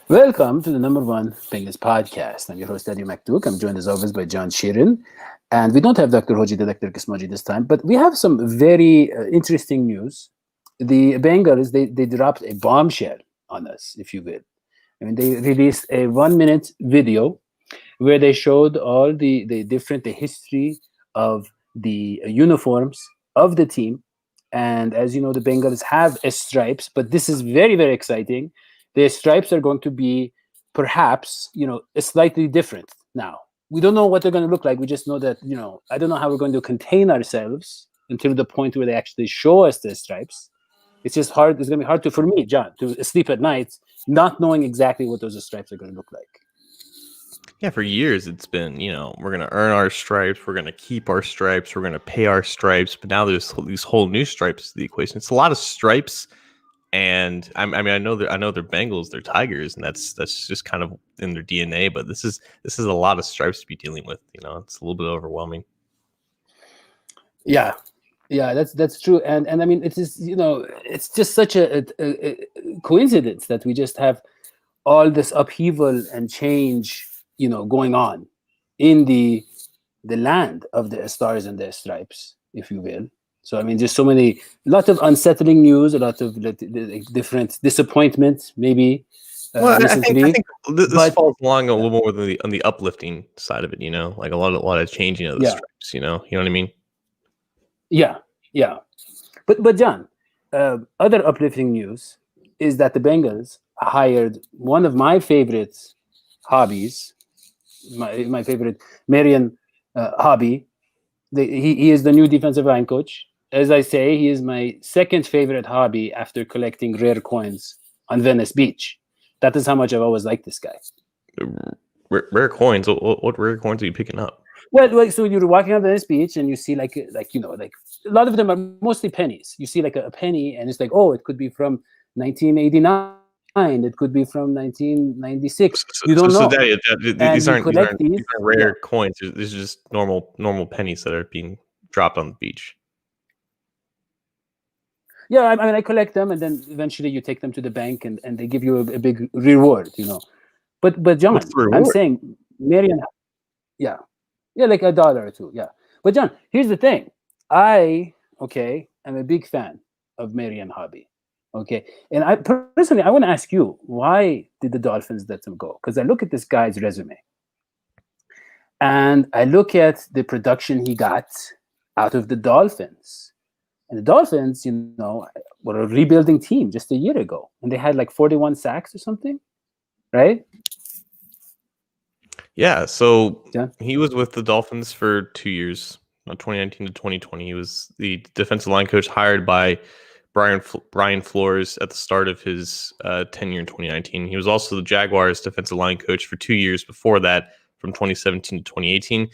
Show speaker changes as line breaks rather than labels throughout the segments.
Welcome to the number one Bengals podcast. I'm your host, Dadio I'm joined as always by John Sheeran. And we don't have Dr. Hoji, the Dr. Kismaji this time, but we have some very interesting news. The Bengals, they dropped a bombshell on us, if you will. I mean, they released a 1 minute video where they showed all the history of the uniforms of the team. And as you know, the Bengals have a stripes, but this is very, very exciting. The stripes are going to be perhaps, slightly different now. We don't know what they're going to look like. We just know that, I don't know how we're going to contain ourselves until the point where they actually show us the stripes. It's just hard. It's going to be hard for me, John, to sleep at night, not knowing exactly what those stripes are going to look like.
Yeah, for years it's been, we're going to earn our stripes, we're going to keep our stripes, we're going to pay our stripes, but now there's these whole new stripes to the equation. It's a lot of stripes, and I mean, I know they're Bengals, they're Tigers, and that's just kind of in their DNA. But this is a lot of stripes to be dealing with. It's a little bit overwhelming.
Yeah, that's true, and I mean, it is it's just such a coincidence that we just have all this upheaval and change going on in the land of the stars and the stripes, if you will. So I mean, just a lot of unsettling news, a lot of different disappointments, maybe.
Well, I think this falls along a little more on the uplifting side of it. Like a lot of changing of the stripes. You know what I mean?
Yeah. But John, other uplifting news is that the Bengals hired one of my favorite hobbies, my favorite Marion Hobby. He is the new defensive line coach. As I say, he is my second favorite hobby after collecting rare coins on Venice Beach. That is how much I've always liked this guy.
Rare coins? What rare coins are you picking up?
Well, so you're walking on Venice Beach and you see like a lot of them are mostly pennies. You see like a penny and it's like, oh, it could be from 1989. It could be from 1996. You don't know.
These aren't rare coins. These are just normal pennies that are being dropped on the beach.
Yeah, I mean, I collect them, and then eventually you take them to the bank, and they give you a big reward, But John, I'm saying, Marion, yeah, like $1 or $2, yeah. But John, here's the thing: I'm a big fan of Marion Hobby. Okay, and I personally, I want to ask you, why did the Dolphins let him go? Because I look at this guy's resume, and I look at the production he got out of the Dolphins. And the Dolphins, were a rebuilding team just a year ago, and they had like 41 sacks or something, right?
Yeah. So he was with the Dolphins for 2 years, 2019 to 2020. He was the defensive line coach hired by Brian Flores at the start of his tenure in 2019. He was also the Jaguars defensive line coach for 2 years before that, from 2017 to 2018.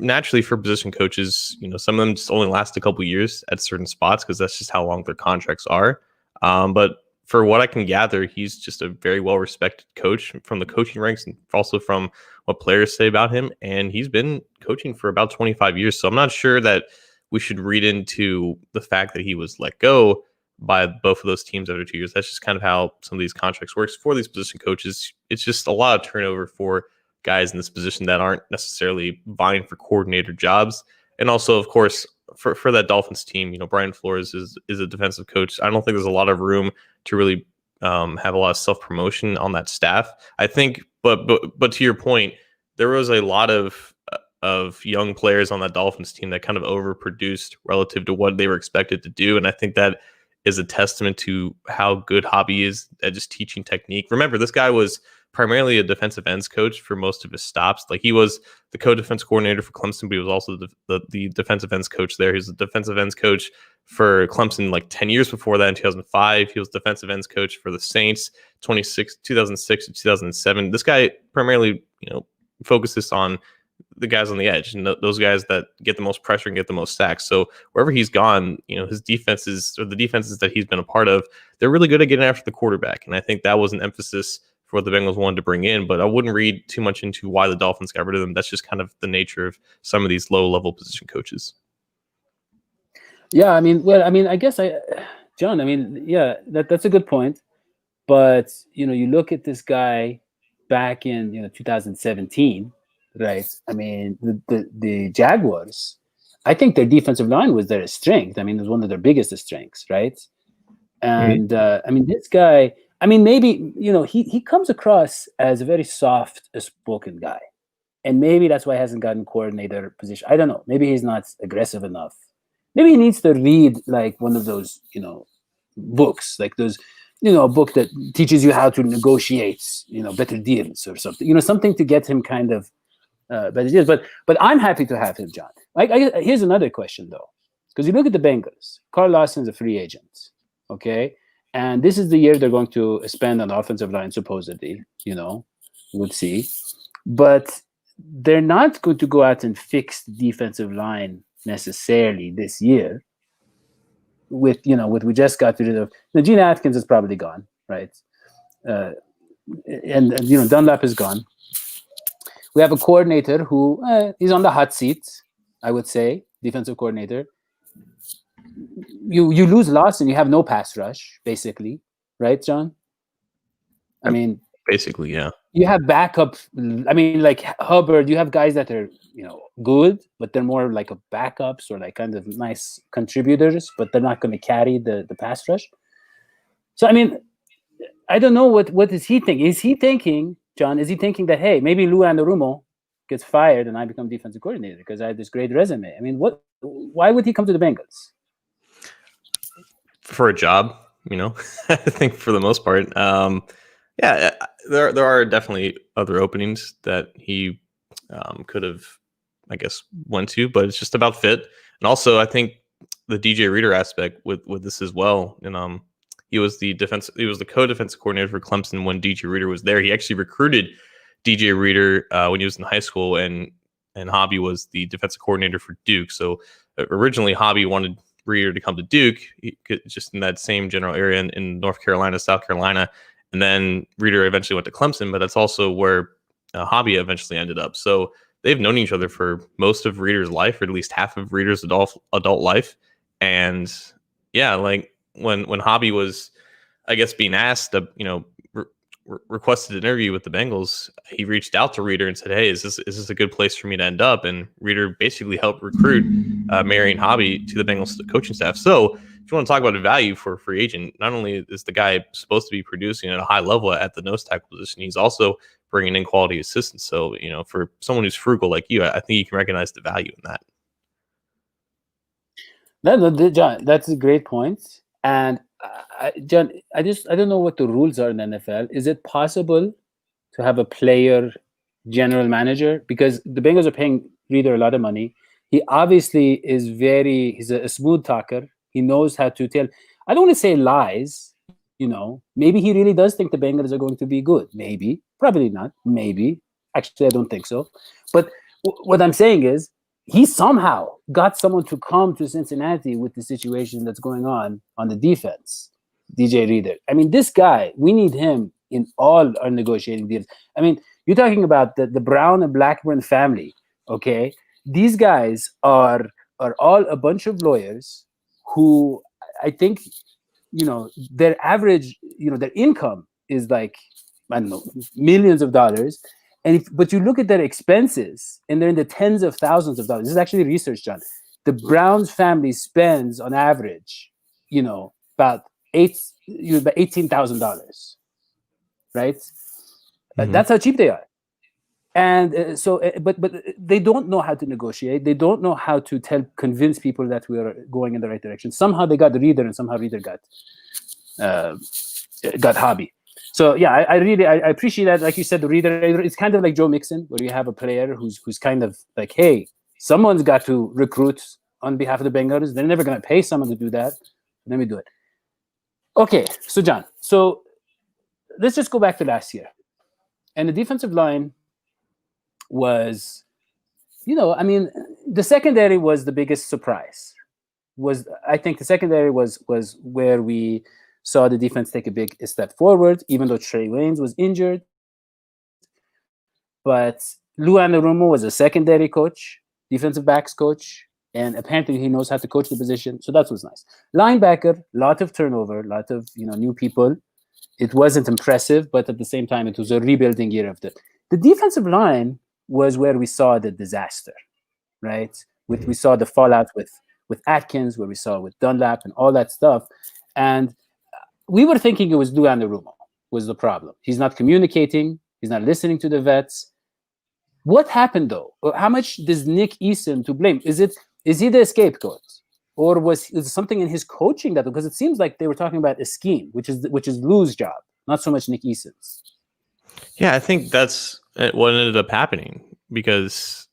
Naturally, for position coaches, some of them just only last a couple years at certain spots because that's just how long their contracts are. But for what I can gather, he's just a very well-respected coach from the coaching ranks and also from what players say about him. And he's been coaching for about 25 years. So I'm not sure that we should read into the fact that he was let go by both of those teams after 2 years. That's just kind of how some of these contracts works for these position coaches. It's just a lot of turnover for guys in this position that aren't necessarily vying for coordinator jobs. And also, of course, for that Dolphins team, Brian Flores is a defensive coach. I don't think there's a lot of room to really have a lot of self-promotion on that staff. I think, but to your point, there was a lot of young players on that Dolphins team that kind of overproduced relative to what they were expected to do. And I think that is a testament to how good Hobby is at just teaching technique. Remember, this guy was primarily a defensive ends coach for most of his stops. Like, he was the co-defense coordinator for Clemson, but he was also the defensive ends coach there. He was the defensive ends coach for Clemson like 10 years before that. In 2005, he was defensive ends coach for the Saints 2006 to 2007. This guy primarily, focuses on the guys on the edge and those guys that get the most pressure and get the most sacks. So wherever he's gone, his defenses, or the defenses that he's been a part of, they're really good at getting after the quarterback. And I think that was an emphasis for what the Bengals wanted to bring in, but I wouldn't read too much into why the Dolphins got rid of them. That's just kind of the nature of some of these low-level position coaches.
Yeah, I guess John, that's a good point. But you look at this guy back in 2017, right? I mean, the Jaguars, I think their defensive line was their strength. I mean, it was one of their biggest strengths, right? And I mean, this guy, I mean, maybe he comes across as a very soft spoken guy, and maybe that's why he hasn't gotten coordinator position. I don't know. Maybe he's not aggressive enough. Maybe he needs to read like one of those books, like those a book that teaches you how to negotiate better deals or something. Something to get him kind of better deals. But I'm happy to have him, John. Here's another question though, because you look at the Bengals. Carl Lawson's a free agent. Okay. And this is the year they're going to spend on offensive line, supposedly, we'll see. But they're not going to go out and fix the defensive line necessarily this year. With we just got rid of Gene Atkins is probably gone, right? And Dunlap is gone. We have a coordinator who is on the hot seat, I would say, defensive coordinator. You lose Lawson, you have no pass rush, basically, right, John? I mean,
basically, yeah.
You have backup. I mean, like Hubbard, you have guys that are good, but they're more like a backups or like kind of nice contributors, but they're not going to carry the pass rush. So I mean, I don't know what is he thinking? Is he thinking, John? Is he thinking that hey, maybe Lou Anarumo gets fired and I become defensive coordinator because I have this great resume? I mean, why would he come to the Bengals?
For a job, I think for the most part. Yeah, there are definitely other openings that he could have, I guess, went to, but it's just about fit. And also, I think the DJ Reader aspect with this as well. And he was the co-defensive coordinator for Clemson when DJ Reader was there. He actually recruited DJ Reader when he was in high school, and Hobby was the defensive coordinator for Duke. So originally, Hobby wanted Reader to come to Duke, just in that same general area in North Carolina, South Carolina. And then Reader eventually went to Clemson, but that's also where Hobby eventually ended up. So they've known each other for most of Reader's life, or at least half of Reader's adult life. And yeah, like when Hobby was, I guess, being asked to, requested an interview with the Bengals, he reached out to Reader and said, "Hey, is this a good place for me to end up?" And Reader basically helped recruit Marion Hobby to the Bengals coaching staff. So if you want to talk about a value for a free agent, not only is the guy supposed to be producing at a high level at the nose tackle position, he's also bringing in quality assistance. So, for someone who's frugal like you, I think you can recognize the value in that.
No, John, that's a great point. And John, I don't know what the rules are in the NFL. Is it possible to have a player general manager? Because the Bengals are paying Reader a lot of money. He obviously he's a smooth talker. He knows how to tell. I don't want to say lies. Maybe he really does think the Bengals are going to be good. Maybe, probably not. Maybe. Actually, I don't think so. But what I'm saying is, he somehow got someone to come to Cincinnati with the situation that's going on the defense, DJ Reader. I mean, this guy, we need him in all our negotiating deals. I mean, you're talking about the Brown and Blackburn family, okay? These guys are all a bunch of lawyers who I think, their average, their income is like, I don't know, millions of dollars. But you look at their expenses, and they're in the tens of thousands of dollars. This is actually research done. The Browns family spends on average, about $18,000, right? Mm-hmm. That's how cheap they are. And but they don't know how to negotiate. They don't know how to convince people that we are going in the right direction. Somehow they got the Reader, and somehow Reader got Hobby. So yeah, I really appreciate that. Like you said, the Reader, it's kind of like Joe Mixon, where you have a player who's kind of like, hey, someone's got to recruit on behalf of the Bengals. They're never going to pay someone to do that. Let me do it. Okay, so John, let's just go back to last year, and the defensive line was, the secondary was the biggest surprise. I think the secondary was where we saw the defense take a big step forward, even though Trey Waynes was injured. But Lou Anarumo was a secondary coach, defensive backs coach, and apparently he knows how to coach the position. So that was nice. Linebacker, lot of turnover, lot of new people. It wasn't impressive, but at the same time, it was a rebuilding year of the defensive line was where we saw the disaster, right? We saw the fallout with Atkins, where we saw with Dunlap and all that stuff. And we were thinking it was Lou Anarumo was the problem. He's not communicating. He's not listening to the vets. What happened though? How much does Nick Eason to blame? Is he the scapegoat, or was something in his coaching that? Because it seems like they were talking about a scheme, which is Lou's job, not so much Nick Eason's.
Yeah, I think that's what ended up happening, because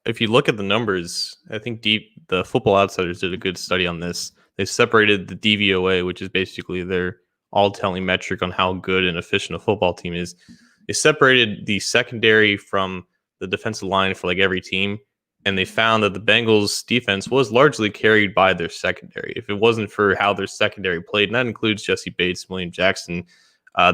if you look at the numbers, I think the Football Outsiders did a good study on this. They separated the DVOA, which is basically their all-telling metric on how good and efficient a football team is. They separated the secondary from the defensive line for like every team, and they found that the Bengals defense was largely carried by their secondary. If it wasn't for how their secondary played, and that includes Jesse Bates, William Jackson,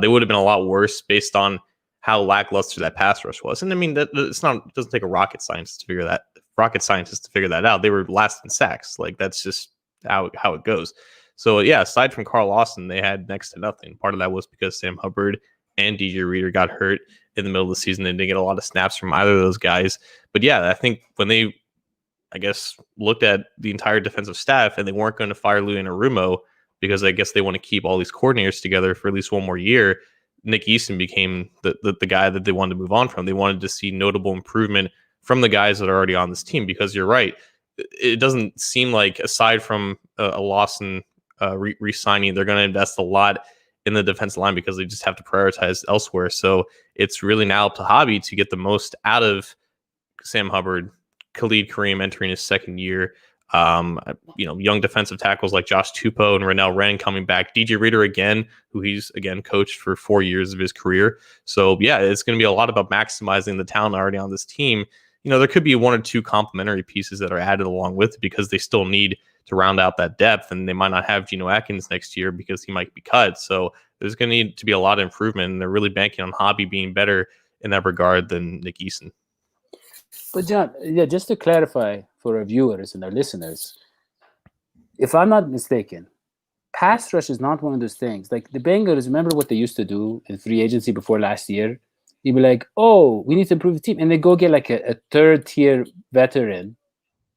they would have been a lot worse based on how lackluster that pass rush was. And I mean, it doesn't take a rocket scientist to figure that out. They were last in sacks. Like, that's just how it goes. So yeah, aside from Carl Lawson, they had next to nothing. Part of that was because Sam Hubbard and DJ Reader got hurt in the middle of the season. They didn't get a lot of snaps from either of those guys. But yeah, I think when they, I guess, looked at the entire defensive staff and they weren't going to fire Lou Anarumo because I guess they want to keep all these coordinators together for at least one more year, Nick Eason became the guy that they wanted to move on from. They wanted to see notable improvement from the guys that are already on this team, because you're right. It doesn't seem like, aside from a Lawson re-signing, they're going to invest a lot in the defensive line because they just have to prioritize elsewhere. So it's really now up to Hobby to get the most out of Sam Hubbard, Khalid Kareem entering his second year, young defensive tackles like Josh Tupou and Rennell Wren coming back, DJ Reader again, who he's again coached for 4 years of his career. So yeah, it's going to be a lot about maximizing the talent already on this team. There could be one or two complementary pieces that are added along with it, because they still need to round out that depth, and they might not have Geno Atkins next year because he might be cut. So there's going to need to be a lot of improvement, and they're really banking on Hobby being better in that regard than Nick Eason.
But John, yeah, just to clarify for our viewers and our listeners, if I'm not mistaken, pass rush is not one of those things. Like the Bengals, remember what they used to do in free agency before last year? You'd be like, oh, we need to improve the team. And they go get like a third-tier veteran.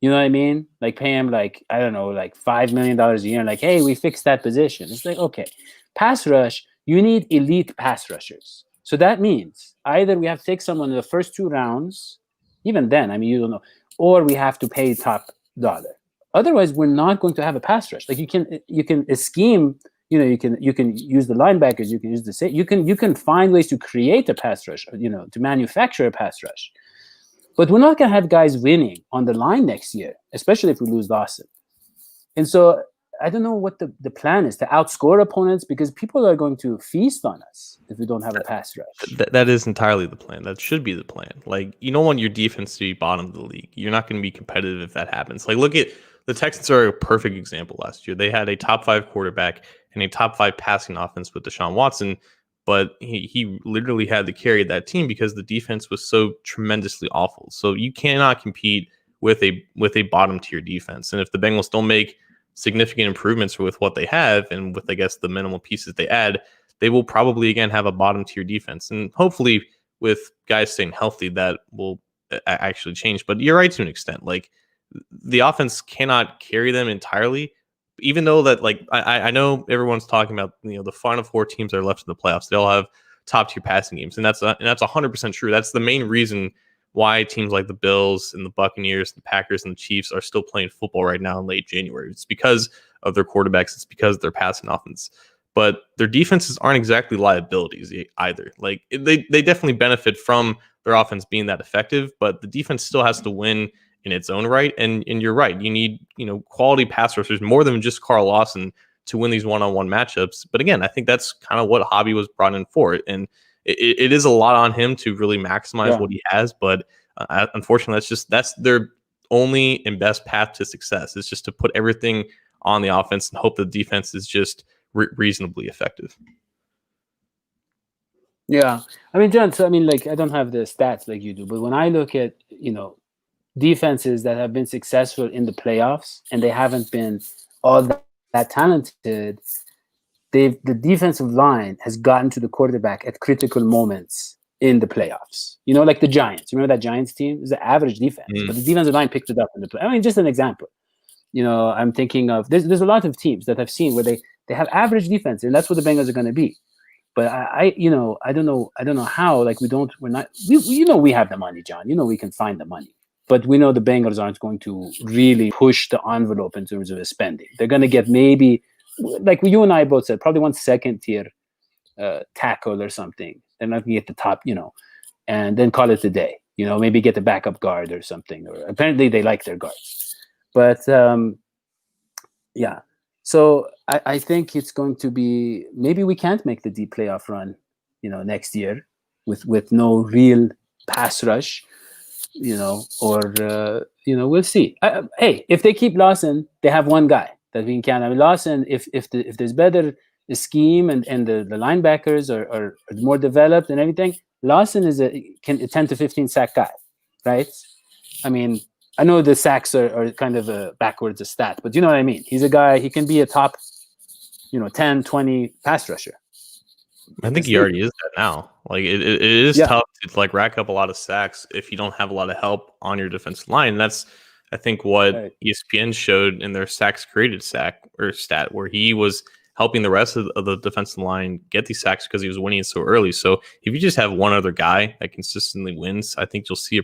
You know what I mean? Like pay him like, I don't know, like $5 million a year. Like, hey, we fixed that position. It's like, okay. Pass rush, you need elite pass rushers. So that means either we have to take someone in the first 2 rounds, even then, I mean, you don't know, or we have to pay top dollar. Otherwise, we're not going to have a pass rush. Like you can scheme, you can use the linebackers, you can use you can find ways to create a pass rush, to manufacture a pass rush. But we're not going to have guys winning on the line next year, especially if we lose Lawson. And so I don't know what the plan is, to outscore opponents, because people are going to feast on us if we don't have a pass rush.
That is entirely the plan. That should be the plan. Like, you don't want your defense to be bottom of the league. You're not going to be competitive if that happens. Like, look at the Texans are a perfect example last year. They had a top 5 quarterback and a top 5 passing offense with Deshaun Watson, but he literally had to carry that team because the defense was so tremendously awful. So you cannot compete with a bottom tier defense. And if the Bengals don't make significant improvements with what they have, and with, I guess, the minimal pieces they add, they will probably again have a bottom tier defense. And hopefully with guys staying healthy, that will actually change. But you're right to an extent. Like, the offense cannot carry them entirely, even though that, like, I know everyone's talking about, the final 4 teams that are left in the playoffs, they all have top tier passing games. And that's 100% true. That's the main reason why teams like the Bills and the Buccaneers, the Packers and the Chiefs are still playing football right now in late January. It's because of their quarterbacks. It's because of their passing offense. But their defenses aren't exactly liabilities either. Like, they definitely benefit from their offense being that effective, but the defense still has to win in its own right. And you're right. You need, quality pass rushers more than just Carl Lawson to win these one-on-one matchups. But again, I think that's kind of what Hobby was brought in for. And it is a lot on him to really maximize what he has. But unfortunately, that's their only and best path to success, is just to put everything on the offense and hope the defense is just reasonably effective.
Yeah. I mean, John, so I mean, like, I don't have the stats like you do, but when I look at, defenses that have been successful in the playoffs and they haven't been all that talented, the defensive line has gotten to the quarterback at critical moments in the playoffs. You know, like the Giants. Remember that Giants team? It was an average defense, but the defensive line picked it up in the play. I mean, just an example. You know, I'm thinking of there's a lot of teams that I've seen where they have average defense, and that's what the Bengals are going to be. But I don't know how. Like we have the money, John. You know, we can find the money, but we know the Bengals aren't going to really push the envelope in terms of spending. They're going to get maybe, like you and I both said, probably one second tier tackle or something. They're not going to get the top, and then call it a day. You know, maybe get the backup guard or something. Or apparently they like their guards, but yeah. So I think it's going to be, maybe we can't make the deep playoff run, next year with no real pass rush, or we'll see. Hey, if they keep Lawson, they have one guy that we can count. I mean, Lawson, if there's better scheme and the linebackers are more developed and everything, Lawson is a 10 to 15 sack guy, right? I mean, I know the sacks are kind of a backwards a stat, but you know what I mean? He's a guy, he can be a top, 10, 20 pass rusher.
I think he already is that now. Like it is tough to like rack up a lot of sacks if you don't have a lot of help on your defensive line. That's, I think, what ESPN showed in their sacks created stat, where he was helping the rest of the defensive line get these sacks because he was winning so early. So if you just have one other guy that consistently wins, I think you'll see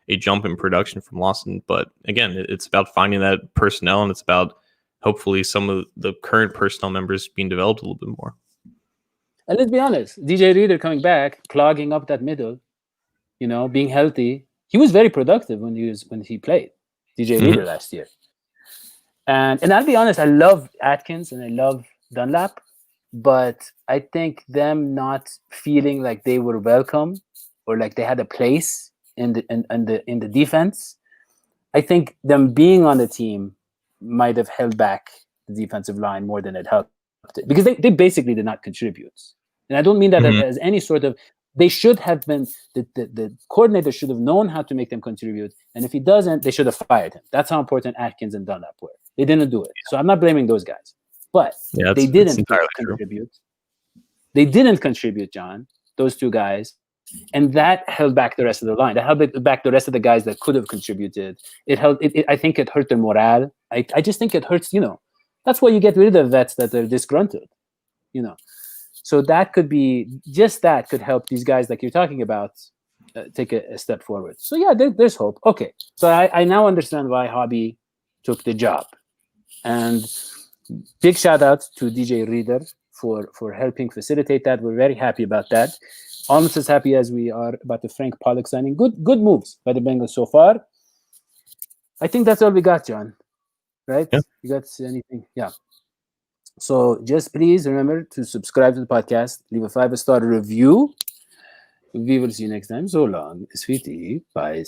a jump in production from Lawson. But again, it's about finding that personnel, and it's about hopefully some of the current personnel members being developed a little bit more.
And let's be honest, DJ Reader coming back, clogging up that middle, being healthy. He was very productive when he played DJ Reader last year. And I'll be honest, I love Atkins and I love Dunlap, but I think them not feeling like they were welcome or like they had a place in the defense, I think them being on the team might have held back the defensive line more than it helped it, because they basically did not contribute. And I don't mean that as any sort of, they should have been, the coordinator should have known how to make them contribute, and if he doesn't, they should have fired him. That's how important Atkins and Dunlap were. They didn't do it. So I'm not blaming those guys, but they didn't contribute. They didn't contribute, John, those two guys. And that held back the rest of the line. That held back the rest of the guys that could have contributed. I think it hurt their morale. I just think it hurts, that's why you get rid of vets that are disgruntled, So that could help these guys like you're talking about take a step forward. So yeah, there's hope. Okay. So I now understand why Hobby took the job. And big shout out to DJ Reader for helping facilitate that. We're very happy about that. Almost as happy as we are about the Frank Pollock signing. Good moves by the Bengals so far. I think that's all we got, John. Right? Yeah. You got anything? Yeah. So just please remember to subscribe to the podcast, leave a 5-star review. We will see you next time. So long, sweetie. Bye.